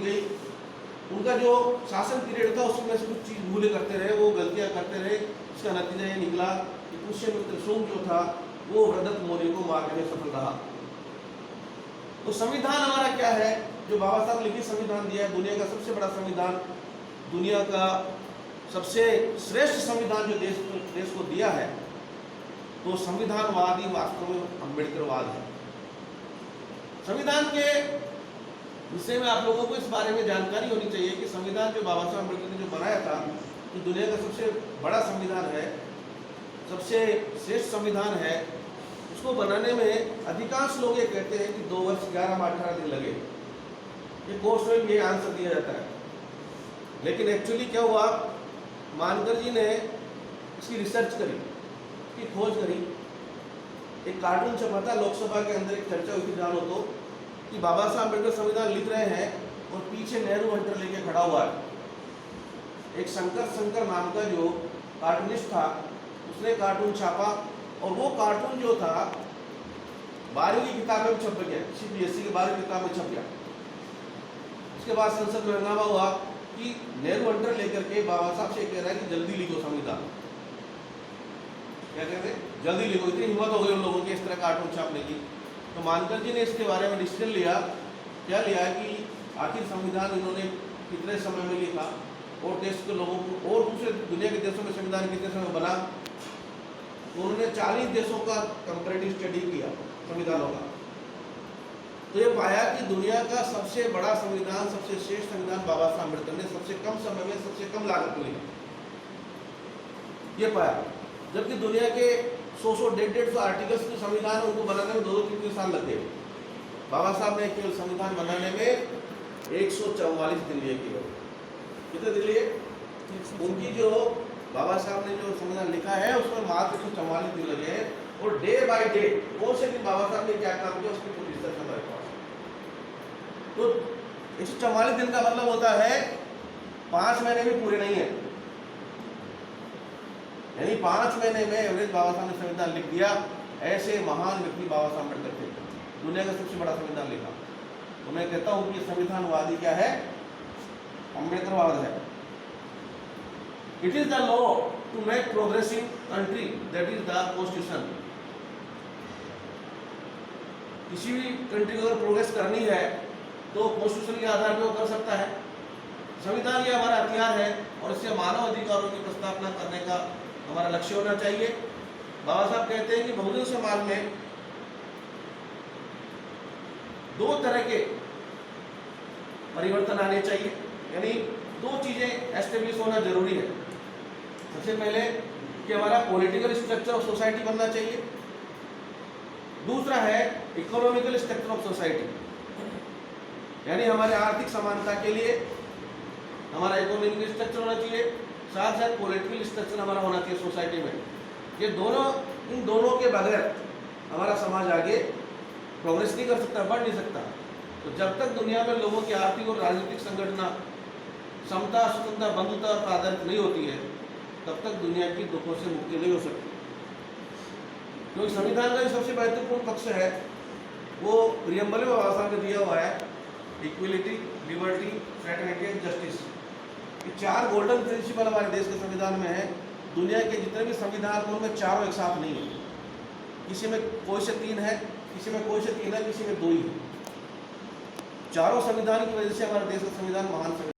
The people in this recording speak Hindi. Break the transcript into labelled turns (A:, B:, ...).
A: गई। उनका जो शासन पीरियड था उसमें से कुछ चीज़ भूले करते रहे, वो गलतियाँ करते रहे। इसका नतीजा ये निकला कि पुष्यमित्र शुंग जो था वो वृहदत्त मौर्य को मारने में सफल रहा। तो संविधान हमारा क्या है, जो बाबा साहब ने लिखित संविधान दिया है, दुनिया का सबसे बड़ा संविधान, दुनिया का सबसे श्रेष्ठ संविधान जो देश को दिया है, तो संविधानवाद ही वास्तव में अम्बेडकरवाद है। संविधान के विषय में आप लोगों को इस बारे में जानकारी होनी चाहिए कि संविधान जो बाबा साहब अम्बेडकर ने जो बनाया था, कि दुनिया का सबसे बड़ा संविधान है, सबसे श्रेष्ठ संविधान है। उसको बनाने में अधिकांश लोग ये कहते हैं कि 2 वर्ष 11 माह 18 दिन लगे। ये कोर्स में ये आंसर दिया जाता है, लेकिन एक्चुअली क्या हुआ, मानकर जी ने इसकी रिसर्च करी, इसकी खोज करी। एक कार्टून छपा था लोकसभा के अंदर, एक चर्चा हुई थी, जानो तो, कि बाबा साहब अम्बेडकर संविधान लिख रहे हैं और पीछे नेहरू हंटर लेके खड़ा हुआ है। एक शंकर नाम का जो कार्टूनिस्ट था, उसने कार्टून छापा और वो कार्टून जो था 12वीं की किताब में छप गया, CBSE की 12वीं किताब में छप गया। उसके बाद संसद में हंगामा हुआ कि नेहरू हंटर लेकर के बाबा साहब से कह रहा है कि जल्दी लिखो संविधान। क्या कहते हैं, जल्दी लिखो। इतनी हिम्मत हो गई उन लोगों की इस तरह कार्टून छापने की। तो मानकर जी ने इसके बारे में डिसीजन लिया। क्या लिया कि आखिर संविधान इन्होंने कितने समय में लिखा और देश के लोगों को, और दूसरे दुनिया के देशों में संविधान कितने समय बना। तो उन्होंने 40 देशों का कंपैरेटिव स्टडी किया संविधानों का। तो ये पाया कि दुनिया का सबसे बड़ा संविधान, सबसे श्रेष्ठ संविधान बाबा साहब अम्बेडकर ने सबसे कम समय में, सबसे कम लागत में लिखा, ये पाया। जबकि दुनिया के 100-150 आर्टिकल्स के संविधान उनको बनाने में 2-3 साल लग गए। बाबा साहब ने केवल संविधान बनाने में 144 दिन लिए। केवल कितने दिन लिए? उनकी जो बाबा साहब ने जो संविधान लिखा है उसमें मात्र 144 दिन लगे हैं। और डे बाय डे कौन से दिन बाबा साहब ने क्या काम किया उसकी पूरी रिसर्च हमारे पास। तो 144 दिन का मतलब होता है 5 महीने भी पूरे नहीं है, यानी 5 महीने में एवरेज बाबा साहब ने संविधान लिख दिया। ऐसे महान व्यक्ति बाबा साहब अम्बेडकर थे, दुनिया का सबसे बड़ा संविधान लिखा। तो मैं कहता हूं कि संविधानवादी क्या है, अम्बेडकरवाद है। It is the law to make progressive country, that is the constitution. किसी भी कंट्री को अगर प्रोग्रेस करनी है तो कॉन्स्टिट्यूशन के आधार पर वो कर सकता है। संविधान ये हमारा हथियार है और इससे मानव अधिकारों की प्रस्तावना करने का हमारा लक्ष्य होना चाहिए। बाबा साहब कहते हैं कि बहुजन समाज में 2 तरह के परिवर्तन आने चाहिए, यानी 2 चीजें एस्टेब्लिश होना जरूरी है। सबसे पहले कि हमारा पॉलिटिकल स्ट्रक्चर ऑफ सोसाइटी बनना चाहिए। दूसरा है इकोनॉमिकल स्ट्रक्चर ऑफ सोसाइटी, यानी हमारे आर्थिक समानता के लिए हमारा इकोनॉमिकल स्ट्रक्चर होना चाहिए, साथ साथ पॉलिटिकल स्ट्रक्चर हमारा होना चाहिए सोसाइटी में। ये दोनों, इन दोनों के बगैर हमारा समाज आगे प्रोग्रेस नहीं कर सकता, बढ़ नहीं सकता। तो जब तक दुनिया में लोगों की आर्थिक और राजनीतिक संगठना समता, स्वतंत्रता, बंधुता पर आधारित नहीं होती है, तब तक दुनिया की दुखों से मुक्ति नहीं हो सकती। क्योंकि संविधान का जो सबसे महत्वपूर्ण पक्ष है वो प्रियम्बल में बाबा साहब ने दिया हुआ है, equality, liberty, fraternity and justice. ये 4 गोल्डन प्रिंसिपल हमारे देश के संविधान में है। दुनिया के जितने भी संविधान हैं उनमें चारों एक साथ नहीं है, किसी में कोई से 3 है, किसी में कोई से 3 है, किसी में 2 ही है। चारों संविधान की वजह से हमारे देश का संविधान महान संविधान